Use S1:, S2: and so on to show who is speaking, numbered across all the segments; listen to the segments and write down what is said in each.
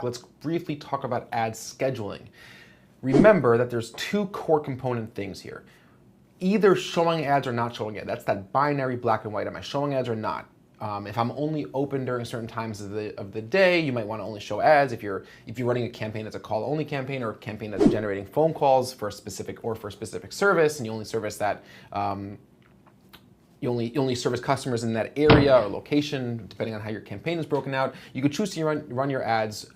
S1: Let's briefly talk about ad scheduling. Remember that there's two core component things here. Either showing ads or not showing ads. That's that binary black and white. Am I showing ads or not? If I'm only open during certain times of the day, you might want to only show ads. If you're running a campaign that's a call-only campaign or a campaign that's generating phone calls for a specific service, and you only service that you only service customers in that area or location, depending on how your campaign is broken out. You could choose to run your ads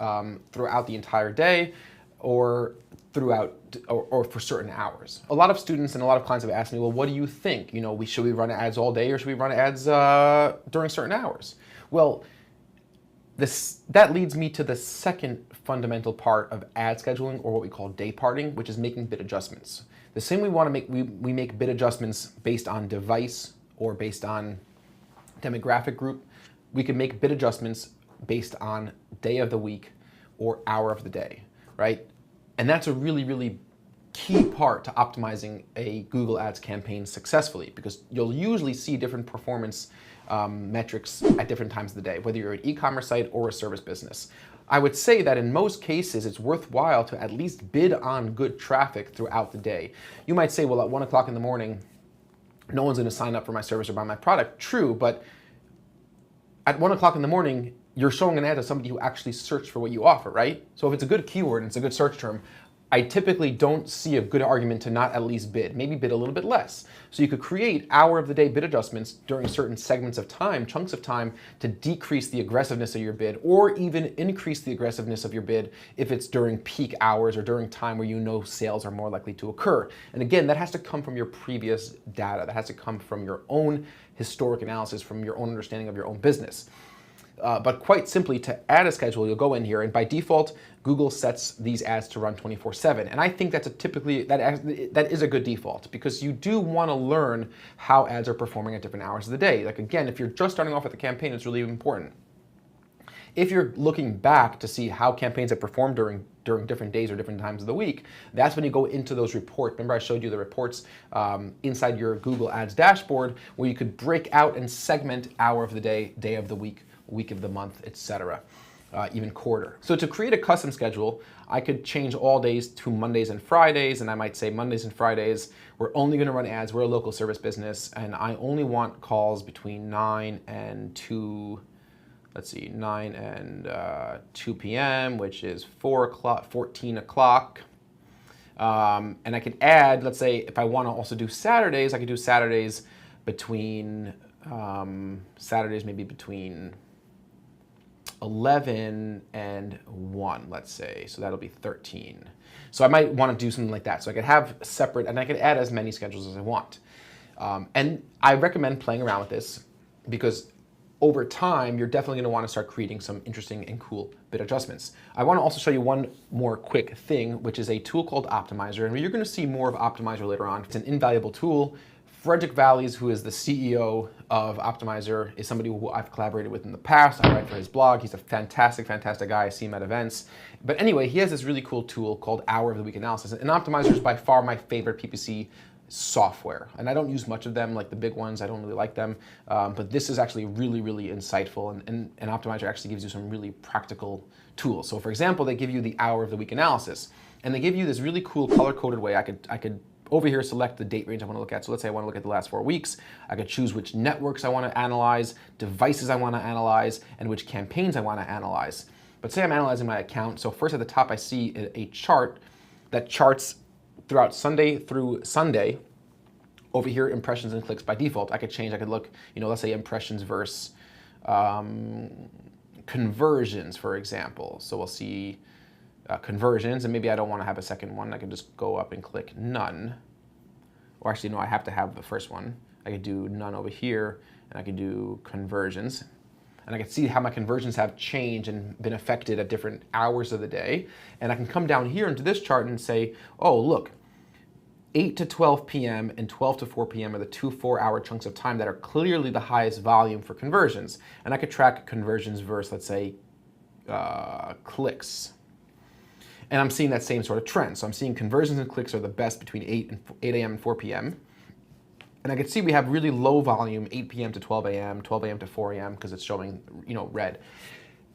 S1: throughout the entire day or for certain hours. A lot of students and a lot of clients have asked me, well, what do you think? Should we run ads all day or should we run ads during certain hours? Well, that leads me to the second fundamental part of ad scheduling, or what we call day parting, which is making bid adjustments. The same we want to make, we make bid adjustments based on device or based on demographic group. We can make bid adjustments based on day of the week or hour of the day, right? And that's a really, really key part to optimizing a Google Ads campaign successfully, because you'll usually see different performance metrics at different times of the day, whether you're an e-commerce site or a service business. I would say that in most cases, it's worthwhile to at least bid on good traffic throughout the day. You might say, well, at 1 o'clock in the morning, no one's going to sign up for my service or buy my product. True, but at 1 o'clock in the morning, you're showing an ad to somebody who actually searched for what you offer, right? So if it's a good keyword and it's a good search term, I typically don't see a good argument to not at least bid, maybe bid a little bit less. So you could create hour of the day bid adjustments during certain segments of time, chunks of time, to decrease the aggressiveness of your bid, or even increase the aggressiveness of your bid if it's during peak hours or during time where you know sales are more likely to occur. And again, that has to come from your previous data. That has to come from your own historic analysis, from your own understanding of your own business. But quite simply, to add a schedule, you'll go in here, and by default, Google sets these ads to run 24/7. And I think that's that is a good default, because you do want to learn how ads are performing at different hours of the day. Like, again, if you're just starting off with a campaign, it's really important. If you're looking back to see how campaigns have performed during different days or different times of the week, that's when you go into those reports. Remember I showed you the reports inside your Google Ads dashboard, where you could break out and segment hour of the day, day of the week of the month, etc., even quarter. So to create a custom schedule, I could change all days to Mondays and Fridays, and I might say Mondays and Fridays, we're only going to run ads. We're a local service business, and I only want calls between 9 and 2 p.m., which is 14 o'clock. And I could add, let's say, if I want to also do Saturdays, I could do Saturdays between, maybe between 11 and 1, let's say. So that'll be 13. So I might want to do something like that. So I could have separate, and I could add as many schedules as I want. And I recommend playing around with this, because over time, you're definitely going to want to start creating some interesting and cool bid adjustments. I want to also show you one more quick thing, which is a tool called Optimizer. And you're going to see more of Optimizer later on. It's an invaluable tool. Frederick Valleys, who is the CEO of Optimizer, is somebody who I've collaborated with in the past. I write for his blog. He's a fantastic, fantastic guy. I see him at events. But anyway, he has this really cool tool called Hour of the Week Analysis. And Optimizer is by far my favorite PPC software. And I don't use much of them, like the big ones. I don't really like them. But this is actually really, really insightful. And Optimizer actually gives you some really practical tools. So for example, they give you the Hour of the Week Analysis. And they give you this really cool color-coded way. I could over here select the date range I want to look at. So let's say I want to look at the last 4 weeks. I could choose which networks I want to analyze, devices I want to analyze, and which campaigns I want to analyze. But say I'm analyzing my account. So first at the top, I see a chart that charts throughout Sunday through Sunday. Over here, impressions and clicks by default. I could change, I could look, let's say impressions versus conversions, for example. So we'll see conversions, and maybe I don't want to have a second one. I can just go up and click none. Or actually, no, I have to have the first one. I could do none over here, and I could do conversions. And I can see how my conversions have changed and been affected at different hours of the day. And I can come down here into this chart and say, oh, look, 8 to 12 p.m. and 12 to 4 p.m. are the 2 4-hour chunks of time that are clearly the highest volume for conversions. And I could track conversions versus, let's say, clicks. And I'm seeing that same sort of trend. So I'm seeing conversions and clicks are the best between 8 a.m. and 4 p.m. And I can see we have really low volume, 8 p.m. to 12 a.m., 12 a.m. to 4 a.m., because it's showing, red.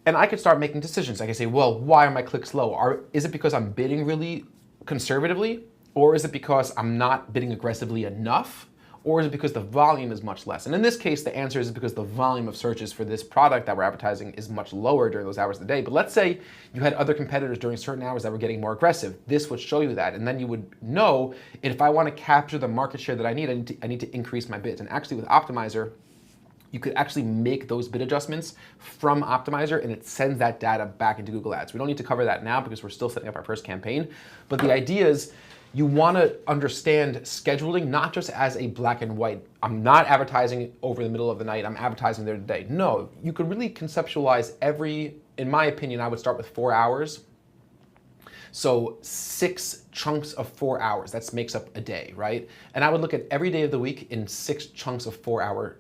S1: And I could start making decisions. I can say, well, why are my clicks low? Is it because I'm bidding really conservatively? Or is it because I'm not bidding aggressively enough? Or is it because the volume is much less? And in this case, the answer is because the volume of searches for this product that we're advertising is much lower during those hours of the day. But let's say you had other competitors during certain hours that were getting more aggressive. This would show you that. And then you would know if I want to capture the market share that I need to increase my bids. And actually with Optimizer, you could actually make those bid adjustments from Optimizer and it sends that data back into Google Ads. We don't need to cover that now because we're still setting up our first campaign. But the idea is you want to understand scheduling not just as a black and white. I'm not advertising over the middle of the night. I'm advertising there today. No, you could really conceptualize in my opinion, I would start with 4 hours. So 6 chunks of 4 hours, that makes up a day, right? And I would look at every day of the week in 6 chunks of 4-hour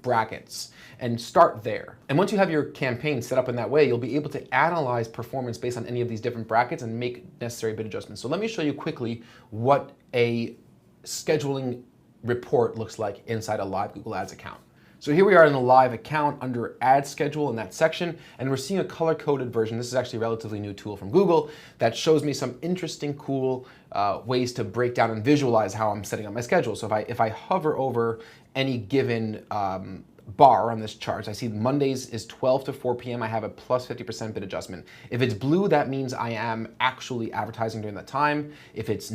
S1: brackets and start there. And once you have your campaign set up in that way, you'll be able to analyze performance based on any of these different brackets and make necessary bid adjustments. So let me show you quickly what a scheduling report looks like inside a live Google Ads account. So here we are in a live account under Ad Schedule in that section, and we're seeing a color-coded version. This is actually a relatively new tool from Google that shows me some interesting, cool ways to break down and visualize how I'm setting up my schedule. So if I hover over any given bar on this chart, I see Mondays is 12 to 4 p.m. I have a plus 50% bid adjustment. If it's blue, that means I am actually advertising during that time. If it's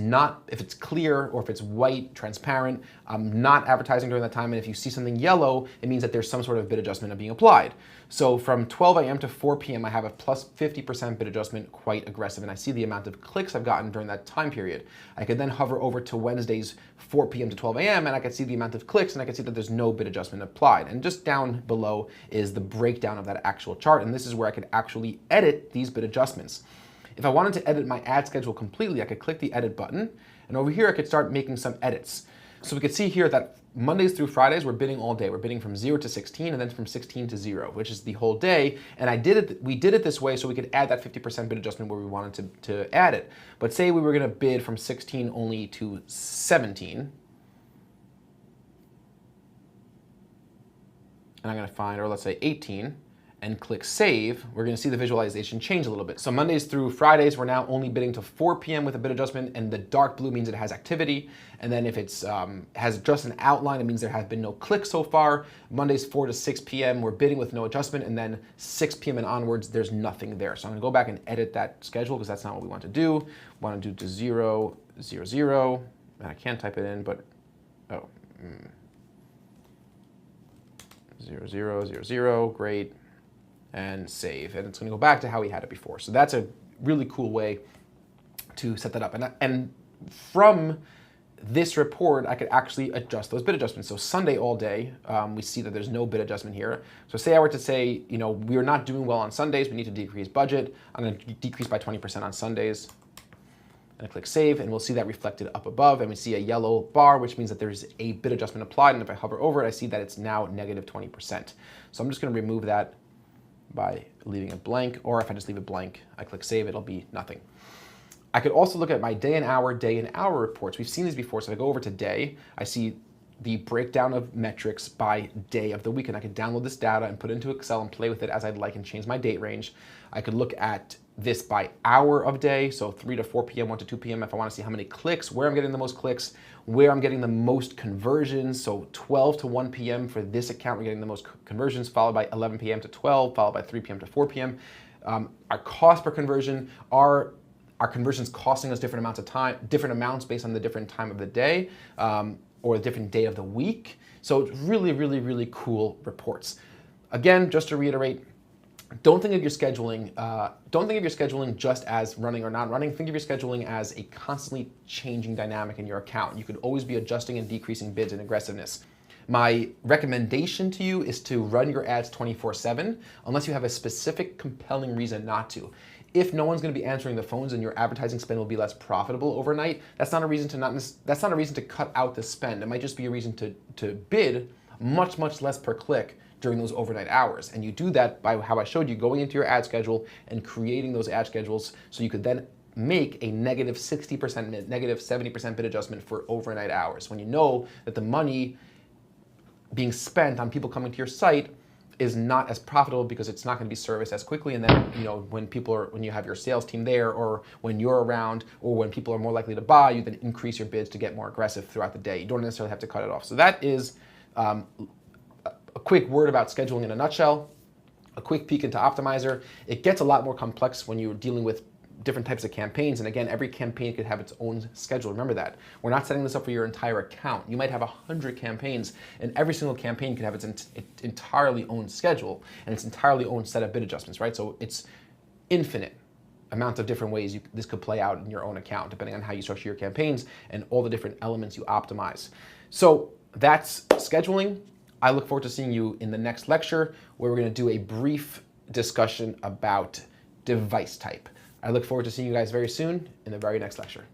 S1: clear or if it's white, transparent, I'm not advertising during that time. And if you see something yellow, it means that there's some sort of bid adjustment being applied. So from 12 a.m. to 4 p.m., I have a plus 50% bid adjustment, quite aggressive. And I see the amount of clicks I've gotten during that time period. I could then hover over to Wednesdays, 4 p.m. to 12 a.m., and I can see the amount of clicks, and I can see that there's no bid adjustment applied. And just down below is the breakdown of that actual chart. And this is where I could actually edit these bid adjustments. If I wanted to edit my ad schedule completely, I could click the edit button. And over here, I could start making some edits. So we could see here that Mondays through Fridays, we're bidding all day. We're bidding from 0 to 16 and then from 16 to 0, which is the whole day. And we did it this way so we could add that 50% bid adjustment where we wanted to add it. But say we were going to bid from 16 only to 17. And I'm going to find, or let's say 18, and click Save, we're going to see the visualization change a little bit. So Mondays through Fridays, we're now only bidding to 4 p.m. with a bid adjustment, and the dark blue means it has activity. And then if it's has just an outline, it means there has been no clicks so far. Mondays 4 to 6 p.m., we're bidding with no adjustment, and then 6 p.m. and onwards, there's nothing there. So I'm going to go back and edit that schedule because that's not what we want to do. We want to do to 0, 0, 0. And I can't type it in, but 0, 0, 0, 0, great. And save, and it's going to go back to how we had it before. So that's a really cool way to set that up. And from this report, I could actually adjust those bid adjustments. So Sunday all day, we see that there's no bid adjustment here. So say I were to say, we are not doing well on Sundays, we need to decrease budget. I'm going to decrease by 20% on Sundays. And I click Save, and we'll see that reflected up above, and we see a yellow bar, which means that there's a bid adjustment applied, and if I hover over it, I see that it's now negative 20%. So I'm just going to remove that by leaving it blank, or if I just leave it blank, I click Save, it'll be nothing. I could also look at my day and hour reports. We've seen these before, so if I go over to day, I see the breakdown of metrics by day of the week, and I could download this data and put it into Excel and play with it as I'd like and change my date range. I could look at this by hour of day, so 3 to 4 p.m., 1 to 2 p.m. if I want to see how many clicks, where I'm getting the most clicks, where I'm getting the most conversions. So 12 to 1 p.m. for this account, we're getting the most conversions, followed by 11 p.m. to 12, followed by 3 p.m. to 4 p.m. Our cost per conversion, our conversions costing us different amounts of time, different amounts based on the different time of the day or the different day of the week. So it's really, really, really cool reports. Again, just to reiterate, don't think of your scheduling. Don't think of your scheduling just as running or not running. Think of your scheduling as a constantly changing dynamic in your account. You could always be adjusting and decreasing bids and aggressiveness. My recommendation to you is to run your ads 24/7, unless you have a specific compelling reason not to. If no one's going to be answering the phones and your advertising spend will be less profitable overnight, that's not a reason to cut out the spend. It might just be a reason to bid much, much less per click during those overnight hours. And you do that by how I showed you, going into your ad schedule and creating those ad schedules so you could then make a negative 60%, negative 70% bid adjustment for overnight hours. When you know that the money being spent on people coming to your site is not as profitable because it's not going to be serviced as quickly. And then, when you have your sales team there, or when you're around, or when people are more likely to buy, you then increase your bids to get more aggressive throughout the day. You don't necessarily have to cut it off. So that is a quick word about scheduling in a nutshell. A quick peek into Optimizer. It gets a lot more complex when you're dealing with different types of campaigns. And again, every campaign could have its own schedule. Remember that. We're not setting this up for your entire account. You might have 100 campaigns, and every single campaign could have its entirely own schedule and its entirely own set of bid adjustments, right? So it's infinite amount of different ways this could play out in your own account, depending on how you structure your campaigns and all the different elements you optimize. So that's scheduling. I look forward to seeing you in the next lecture, where we're going to do a brief discussion about device type. I look forward to seeing you guys very soon in the very next lecture.